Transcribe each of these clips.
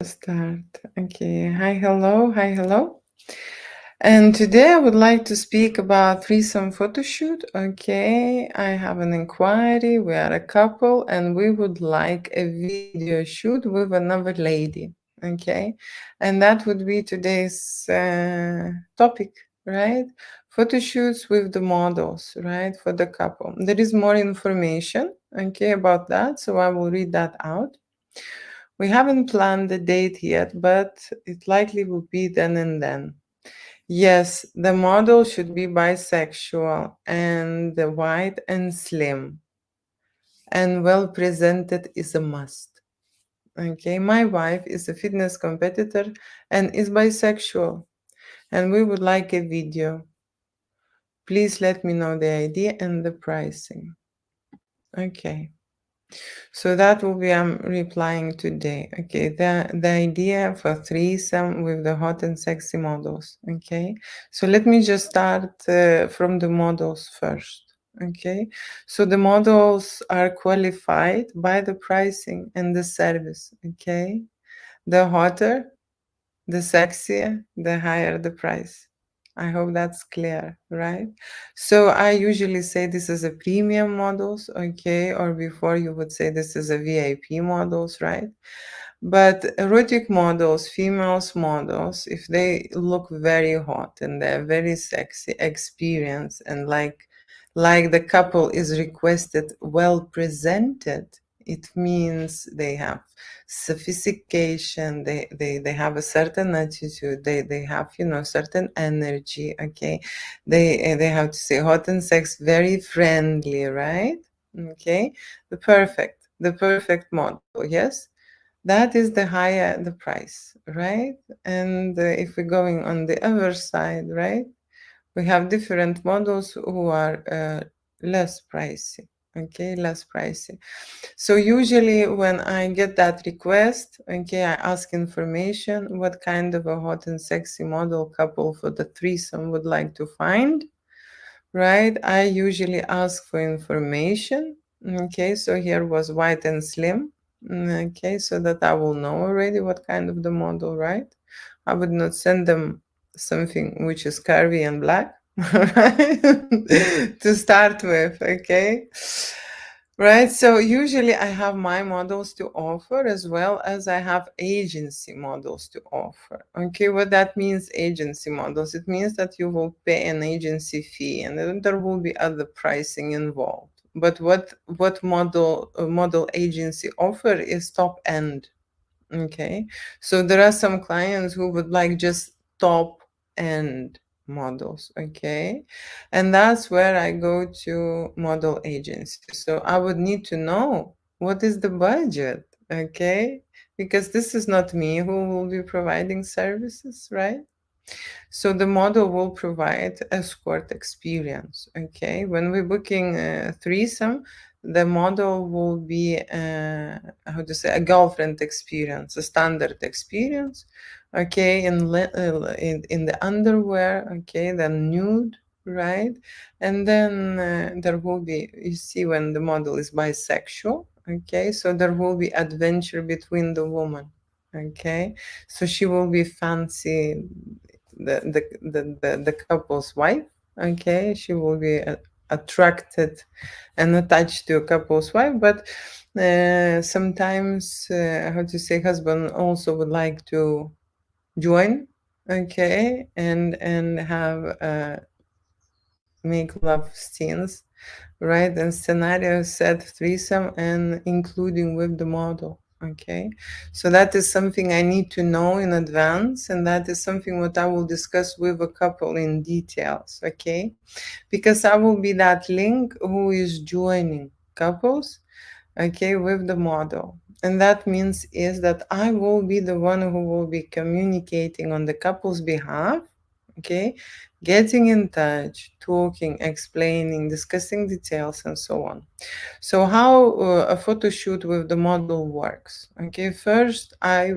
start. Okay. Hi, hello. Hi, hello. And today I would like to speak about threesome photo shoot. Okay. I have an inquiry. We are a couple and we would like a video shoot with another lady. Okay. And that would be today's topic, right? Photo shoots with the models, right? For the couple. There is more information, okay, about that. So I will read that out. We haven't planned the date yet, but it likely will be then and then. Yes, the model should be bisexual and white and slim and well presented is a must. Okay, my wife is a fitness competitor and is bisexual, and we would like a video. Please let me know the idea and the pricing. Okay. So that will be I'm replying today. Okay, the idea for threesome with the hot and sexy models. Okay, so let me just start from the models first. Okay, so the models are qualified by the pricing and the service. Okay, the hotter, the sexier, the higher the price. I hope that's clear, right? So I usually say this is a premium models, okay, or before you would say this is a VIP models, right? But erotic models, females models, if they look very hot and they're very sexy, experienced, and like the couple is requested, well presented, it means they have sophistication, they have a certain attitude, they have, you know, certain energy, okay, they have to say hot and sex, very friendly, right? Okay, the perfect model, yes, that is the higher the price, right? And if we're going on the other side, right, we have different models who are less pricey, okay, less pricey. So usually when I get that request, okay, I ask information, what kind of a hot and sexy model couple for the threesome would like to find, right? I usually ask for information. Okay, so here was white and slim. Okay, so that I will know already what kind of the model, right? I would not send them something which is curvy and black, right? To start with, okay? Right, so usually I have my models to offer as well as I have agency models to offer. Okay, what that means, agency models, it means that you will pay an agency fee and then there will be other pricing involved. But what model agency offer is top end. Okay, so there are some clients who would like just top end models, okay, and that's where I go to model agency. So I would need to know what is the budget, okay, because this is not me who will be providing services, right? So the model will provide escort experience. Okay, when we're booking a threesome, the model will be how to say, a girlfriend experience, a standard experience. Okay, in the underwear. Okay, then nude, right? And then there will be, you see, when the model is bisexual. Okay, so there will be adventure between the woman. Okay, so she will be fancy the couple's wife. Okay, she will be attracted and attached to a couple's wife, but sometimes how to say, husband also would like to join, okay, and have make love scenes, right, and scenario set threesome and including with the model. Okay, so that is something I need to know in advance, and that is something what I will discuss with a couple in details. Okay, because I will be that link who is joining couples, okay, with the model. And that means is that I will be the one who will be communicating on the couple's behalf, okay, getting in touch, talking, explaining, discussing details, and so on. So how a photo shoot with the model works? Okay, first I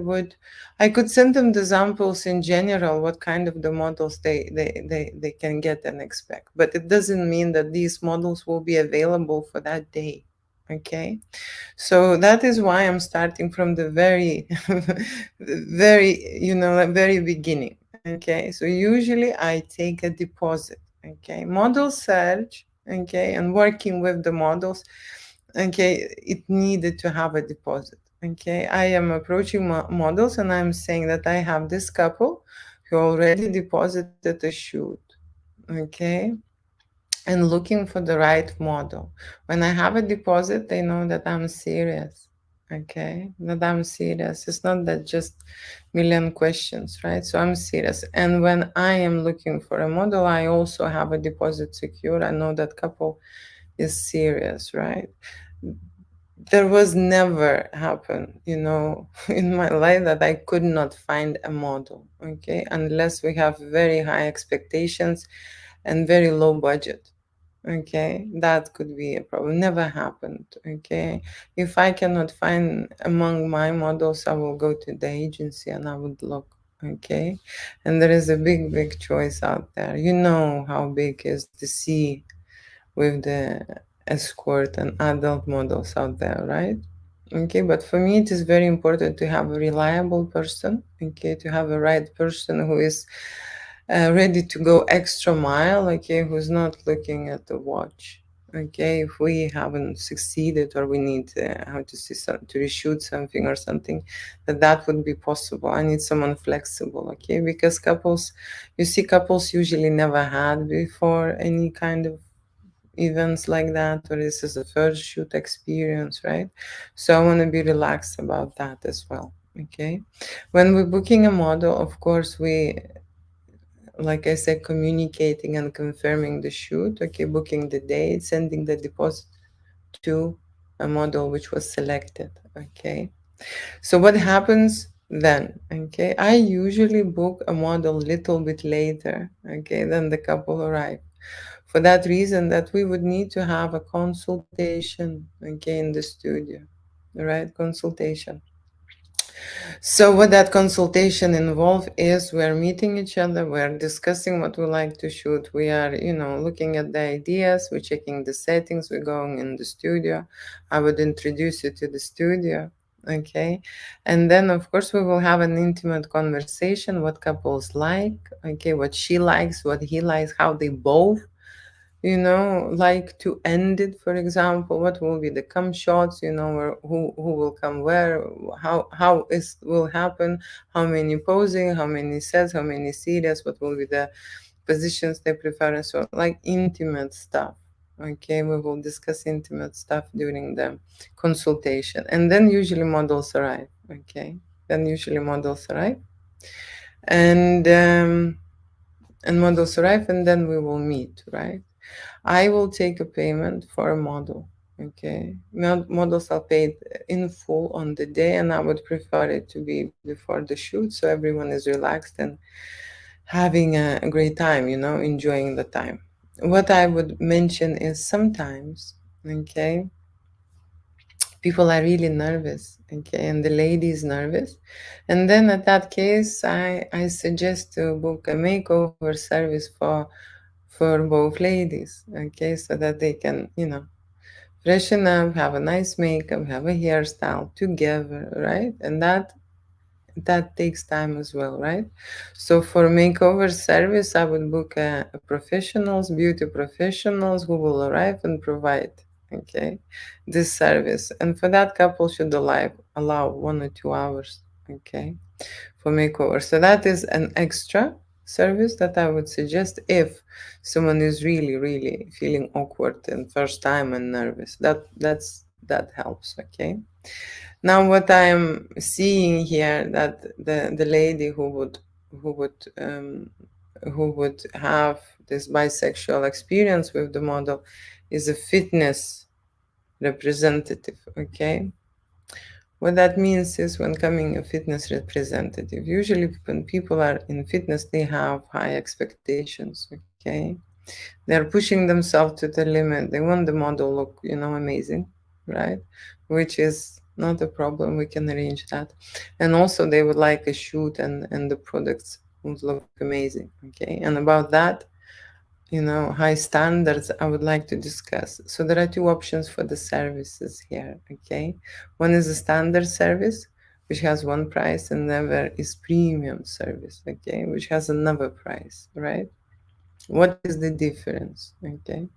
could send them the samples in general, what kind of the models they can get and expect, but it doesn't mean that these models will be available for that day. Okay, so that is why I'm starting from the very, very, very beginning. Okay, so usually I take a deposit. Okay, model search. Okay, and working with the models. Okay, it needed to have a deposit. Okay, I am approaching models and I'm saying that I have this couple who already deposited a shoot. Okay, and looking for the right model. When I have a deposit, they know that I'm serious. Okay, that I'm serious. It's not that just million questions, right? So I'm serious. And when I am looking for a model, I also have a deposit secure. I know that couple is serious, right? There was never happen, in my life that I could not find a model, okay, unless we have very high expectations and very low budget. Okay, that could be a problem. Never happened. Okay, if I cannot find among my models, I will go to the agency and I would look. Okay, and there is a big, big choice out there. You know how big is the sea with the escort and adult models out there, right? Okay, but for me, it is very important to have a reliable person. Okay, to have a right person who is ready to go extra mile. Okay, who's not looking at the watch. Okay, if we haven't succeeded or we need how to see to reshoot something or something, that would be possible. I need someone flexible. Okay, because couples, you see, couples usually never had before any kind of events like that, or this is a first shoot experience, right? So I want to be relaxed about that as well. Okay, when we're booking a model, of course, we, like I said, communicating and confirming the shoot. Okay, booking the date, sending the deposit to a model which was selected. Okay, so what happens then? Okay, I usually book a model little bit later, okay, than the couple arrive, for that reason that we would need to have a consultation, okay, in the studio, right? Consultation. So what that consultation involve is we're meeting each other, we're discussing what we like to shoot, we are, looking at the ideas, we're checking the settings, we're going in the studio. I would introduce you to the studio. Okay, and then of course we will have an intimate conversation, what couples like, okay, what she likes, what he likes, how they both like to end it. For example, what will be the come shots, where, who will come where, how is will happen, how many posing, how many sets, how many series, what will be the positions they prefer, and so like intimate stuff. Okay, we will discuss intimate stuff during the consultation, and then usually models arrive. Okay, then usually models arrive, and models arrive, and then we will meet, right? I will take a payment for a model. Okay, models are paid in full on the day, and I would prefer it to be before the shoot, so everyone is relaxed and having a great time. Enjoying the time. What I would mention is sometimes, okay, people are really nervous, okay, and the lady is nervous, and then at that case, I suggest to book a makeover service for both ladies, okay, so that they can, freshen up, have a nice makeup, have a hairstyle together, right? And that takes time as well, right? So for makeover service, I would book a professionals, beauty professionals who will arrive and provide, okay, this service. And for that, couple should allow 1 or 2 hours, okay, for makeover. So that is an extra service that I would suggest if someone is really, really feeling awkward and first time and nervous. That helps. Okay. Now what I'm seeing here, that the lady who would um, who would have this bisexual experience with the model is a fitness representative. Okay, what that means is when coming a fitness representative, usually when people are in fitness, they have high expectations, okay? They're pushing themselves to the limit. They want the model look, amazing, right? Which is not a problem. We can arrange that. And also they would like a shoot and the products would look amazing, okay? And about that, high standards I would like to discuss. So there are two options for the services here, okay? One is a standard service, which has one price, and never is premium service, okay, which has another price, right? What is the difference, okay?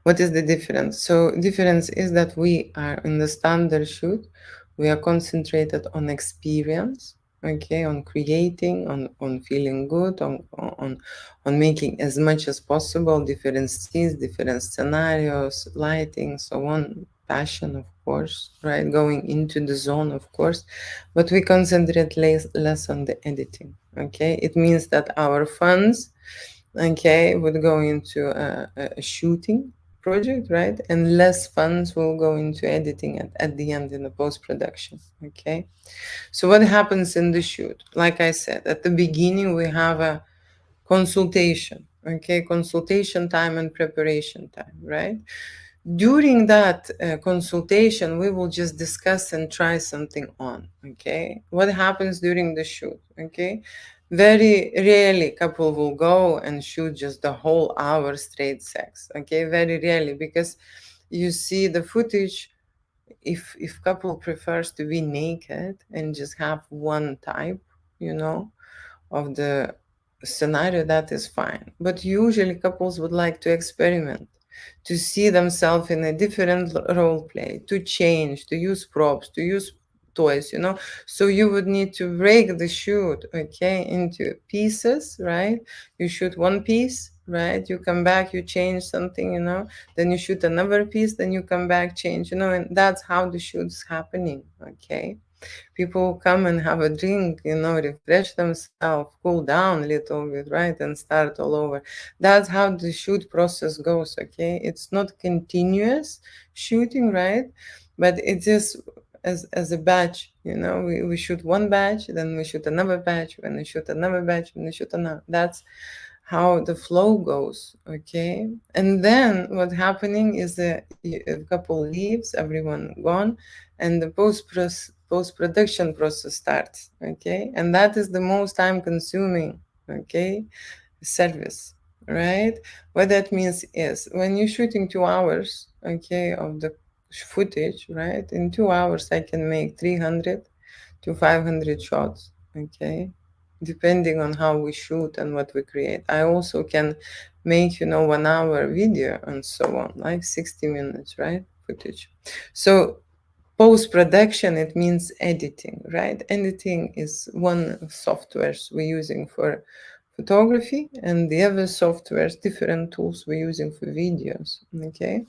What is the difference? So difference is that we are in the standard shoot, we are concentrated on experience, okay, on creating, on feeling good, on making as much as possible, different scenes, different scenarios, lighting, so on, passion, of course, right, going into the zone, of course, but we concentrate less on the editing, okay. It means that our funds, okay, would go into a shooting project, right? And less funds will go into editing at the end in the post-production, okay? So what happens in the shoot? Like I said, at the beginning, we have a consultation, okay? Consultation time and preparation time, right? During that consultation, we will just discuss and try something on, okay? What happens during the shoot, okay? Very rarely couple will go and shoot just the whole hour straight sex, okay? Very rarely, because you see the footage, if couple prefers to be naked and just have one type, of the scenario, that is fine. But usually couples would like to experiment, to see themselves in a different role play, to change, to use props, to use toys, so you would need to break the shoot, okay, into pieces, right? You shoot one piece, right? You come back, you change something, then you shoot another piece, then you come back, change, and that's how the shoot's happening, okay. People come and have a drink, refresh themselves, cool down a little bit, right, and start all over. That's how the shoot process goes, okay. It's not continuous shooting, right, but it is as a batch, we shoot one batch, then we shoot another batch, when we shoot another batch, when we shoot another. That's how the flow goes, okay. And then what happening is that a couple leaves, everyone gone, and the post-production process starts, okay. And that is the most time consuming, okay, service, right. What that means is when you're shooting 2 hours, okay, of the footage, right, in 2 hours I can make 300 to 500 shots, okay, depending on how we shoot and what we create. I also can make 1 hour video and so on, like 60 minutes, right, footage. So post-production, it means editing, right? Editing is one of softwares we're using for photography, and the other softwares, different tools we're using for videos, okay.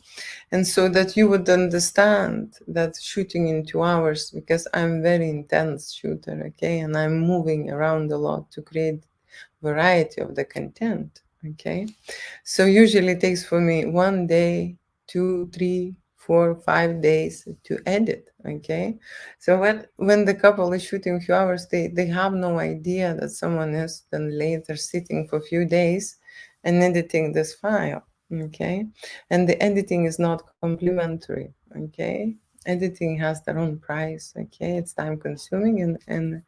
And so that you would understand that shooting in 2 hours, because I'm very intense shooter, okay, and I'm moving around a lot to create variety of the content, okay. So usually it takes for me 1 day, 2, 3, 4, 5 days to edit, okay. So when the couple is shooting a few hours, they have no idea that someone is then later sitting for a few days and editing this file, okay. And the editing is not complimentary, okay. Editing has their own price, okay. It's time consuming, and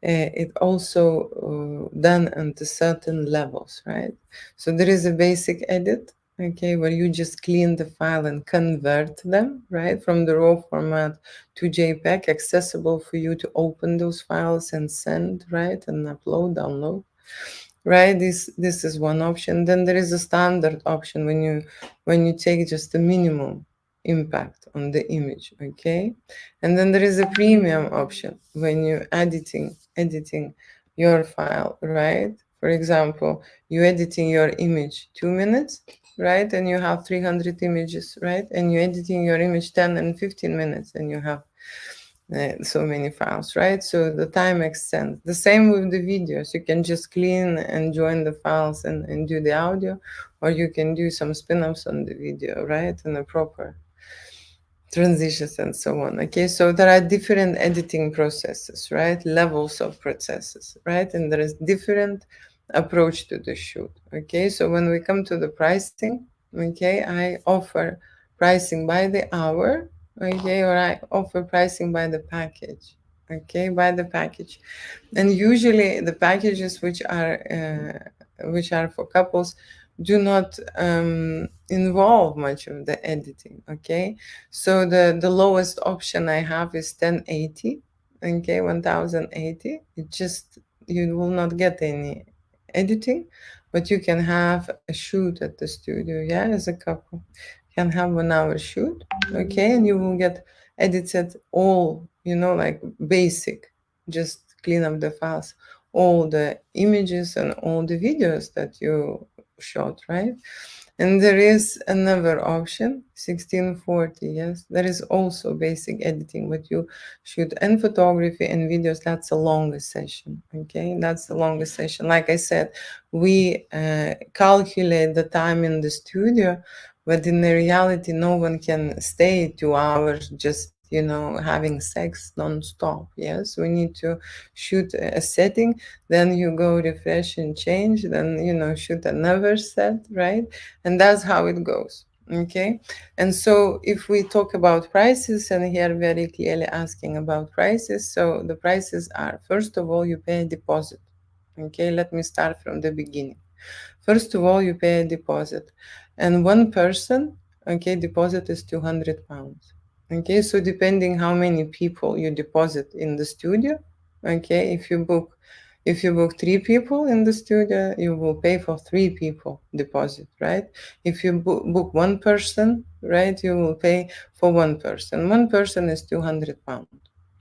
it also done into certain levels, right? So there is a basic edit, okay, where you just clean the file and convert them, right, from the raw format to JPEG, accessible for you to open those files and send, right, and upload, download, right. This is one option. Then there is a standard option when you take just the minimum impact on the image, okay. And then there is a premium option when you're editing your file, right. For example, you editing your image 2 minutes, right, and you have 300 images, right, and you're editing your image 10 and 15 minutes, and you have so many files, right? So the time extends. The same with the videos. You can just clean and join the files and do the audio, or you can do some spin-offs on the video, right? And the proper transitions and so on. Okay, so there are different editing processes, right? Levels of processes, right? And there is different approach to the shoot. Okay, so when we come to the pricing, okay, I offer pricing by the hour, okay, or I offer pricing by the package, okay, by the package. And usually the packages which are for couples do not involve much of the editing. Okay, so the lowest option I have is 1080. Okay, 1080. It just, you will not get any editing, but you can have a shoot at the studio. Yeah, as a couple, you can have 1 hour shoot. Okay, and you will get edited all, like basic, just clean up the files, all the images and all the videos that you shot, right? And there is another option, 1640. Yes, there is also basic editing, but you shoot and photography and videos. That's a longer session. Okay, that's the longest session. Like I said, we calculate the time in the studio, but in the reality, no one can stay 2 hours just, having sex non-stop. Yes, we need to shoot a setting, then you go refresh and change, then shoot another set, right? And that's how it goes. Okay, and so if we talk about prices, and here very clearly asking about prices, so the prices are, first of all, you pay a deposit. Okay, let me start from the beginning. First of all, you pay a deposit, and one person, okay, deposit is 200 pounds. Okay, so depending how many people you deposit in the studio, okay, if you book 3 people in the studio, you will pay for 3 people deposit, right? If you book one person, right, you will pay for one person. One person is 200 pounds.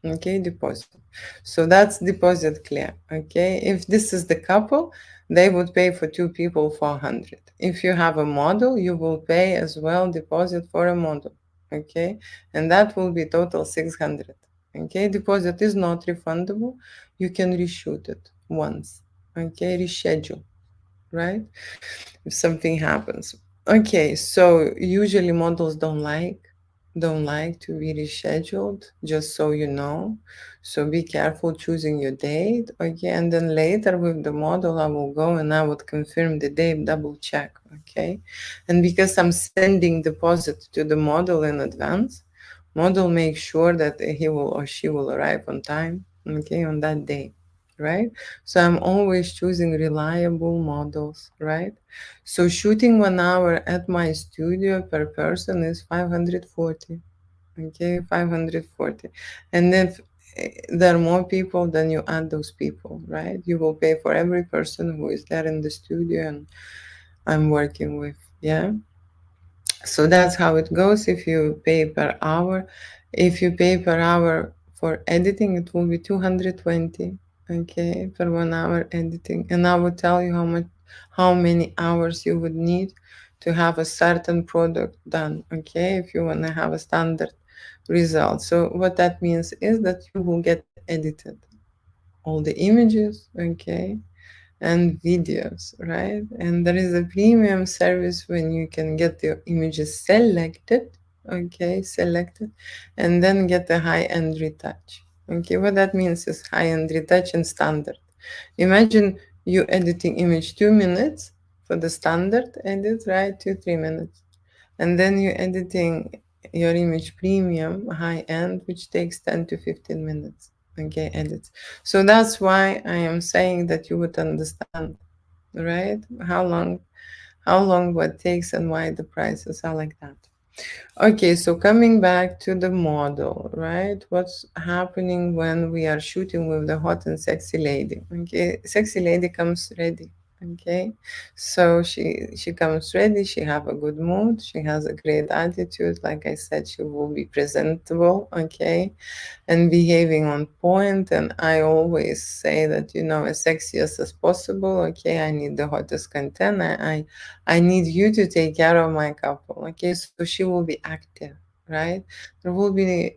Okay, deposit. So that's deposit clear. Okay, if this is the couple, they would pay for 2 people 400. If you have a model, you will pay as well deposit for a model. Okay, and that will be total 600. Okay, deposit is not refundable. You can reshoot it once. Okay, reschedule, right? If something happens. Okay, so usually models don't like to be rescheduled, just so you know. So be careful choosing your date. Okay, and then later with the model, I will go and I would confirm the date, double check. Okay, and because I'm sending deposit to the model in advance, model makes sure that he will or she will arrive on time. Okay, on that day, right? So I'm always choosing reliable models, right? So shooting 1 hour at my studio per person is 540. Okay, 540. And if there are more people, then you add those people, right? You will pay for every person who is there in the studio and I'm working with. Yeah. So that's how it goes if you pay per hour. If you pay per hour for editing, it will be 220, okay, per 1 hour editing. And I will tell you how many hours you would need to have a certain product done, okay, if you want to have a standard result. So what that means is that you will get edited all the images, okay, and videos, right? And there is a premium service when you can get your images selected, okay, selected, and then get a high-end retouch. Okay, what that means is high-end retouch and standard. Imagine you editing image 2 minutes for the standard edit, right? 2-3 minutes, and then you editing your image premium high-end, which takes 10 to 15 minutes. Okay, edits. So that's why I am saying that you would understand, right? How long what takes and why the prices are like that. Okay, so coming back to the model, right? What's happening when we are shooting with the hot and sexy lady? Okay, sexy lady comes ready. Okay, so she comes ready. She have a good mood. She has a great attitude. Like I said, she will be presentable. Okay, and behaving on point. And I always say that, as sexiest as possible. Okay, I need the hottest content. I need you to take care of my couple. Okay, so she will be active, right? There will be,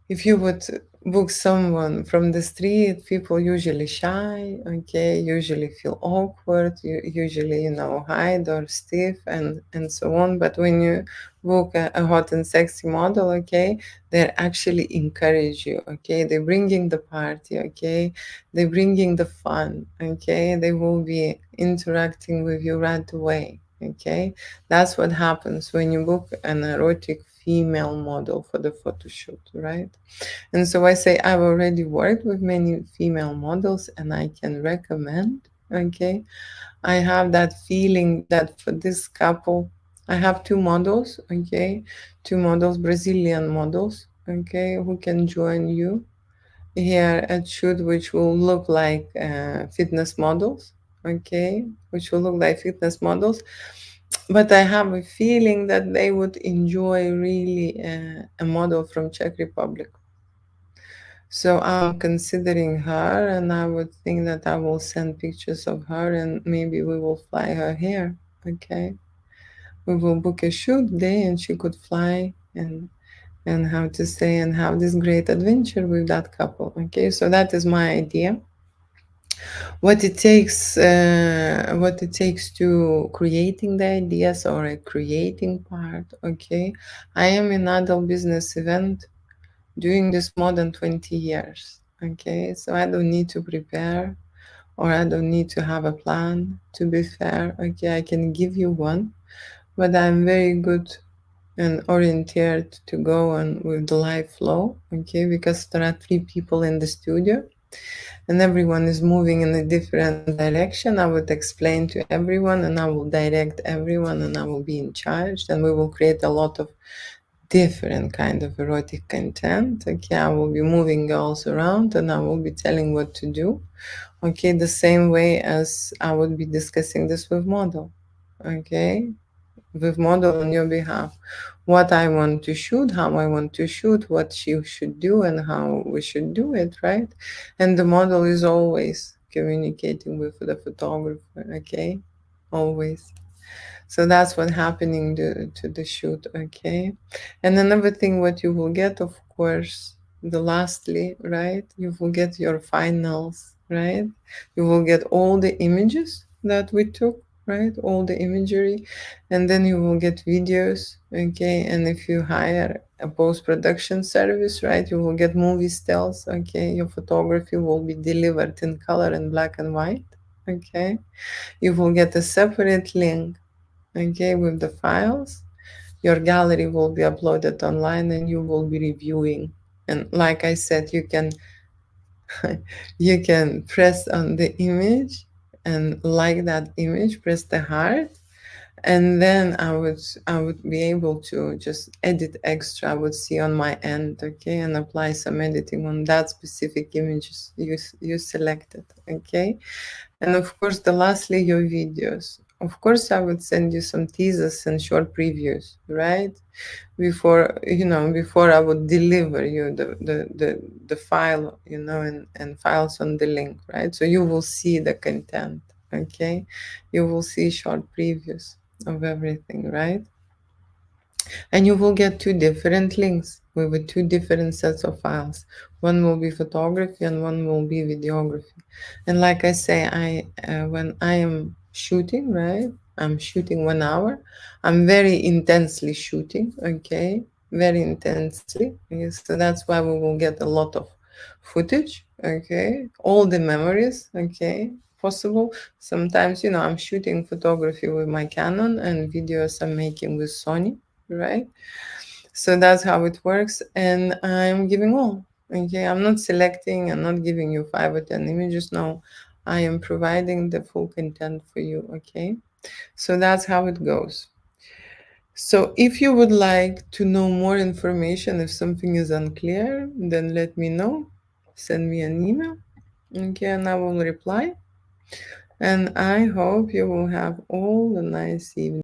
if you would book someone from the street, people usually shy, okay, usually feel awkward, usually, hide or stiff and so on. But when you book a hot and sexy model, okay, they actually encourage you, okay, they're bringing the party, okay, they're bringing the fun, okay, they will be interacting with you right away. Okay, that's what happens when you book an erotic female model for the photo shoot, right? And so I say I've already worked with many female models and I can recommend, Okay, I have that feeling that for this couple, I have two models. Okay, two models, Brazilian models. Okay, who can join you here at shoot, which will look like fitness models. Okay, which will look like fitness models, but I have a feeling that they would enjoy really a model from Czech Republic. So I'm considering her, and I would think that I will send pictures of her, and maybe we will fly her here. Okay, we will book a shoot day, and she could fly and how to say and have this great adventure with that couple. Okay, so that is my idea. What it takes to creating the ideas or a creating part. Okay, I am in adult business event doing this more than 20 years. Okay, so I don't need to prepare or I don't need to have a plan, to be fair. Okay, I can give you one, but I'm very good and oriented to go on with the live flow. Okay, because there are three people in the studio and everyone is moving in a different direction. I would explain to everyone and I will direct everyone and I will be in charge, and we will create a lot of different kind of erotic content. Okay, I will be moving girls around and I will be telling what to do. Okay, the same way as I would be discussing this with model. Okay, with model on your behalf, what I want to shoot, how I want to shoot, what she should do, and how we should do it, right? And the model is always communicating with the photographer, okay? Always. So that's what happening to the shoot, okay? And another thing what you will get, of course, the lastly, right? You will get your finals, right? You will get all the images that we took, right? All the imagery, and then you will get videos, okay? And if you hire a post-production service, right, you will get movie stills, okay? Your photography will be delivered in color and black and white, okay? You will get a separate link, okay, with the files. Your gallery will be uploaded online and you will be reviewing. And like I said, you can you can press on the image and like that image, press the heart, and then I would be able to just edit extra. I would see on my end, okay, and apply some editing on that specific images you selected, okay. And of course, the lastly, your videos. Of course, I would send you some teasers and short previews, right? Before I would deliver you the file, and files on the link, right? So you will see the content, okay? You will see short previews of everything, right? And you will get two different links with two different sets of files. One will be photography and one will be videography. And like I say, when I am shooting, right, I'm shooting 1 hour. I'm very intensely shooting, okay, very intensely. Okay, so that's why we will get a lot of footage, okay, all the memories, okay, possible. Sometimes, I'm shooting photography with my Canon and videos I'm making with Sony, right? So that's how it works, and I'm giving all. Okay, I'm not selecting, I'm not giving you 5 or 10 images. No, I am providing the full content for you. Okay, so that's how it goes. So if you would like to know more information, if something is unclear, then let me know. Send me an email. Okay, and I will reply. And I hope you will have all a nice evening.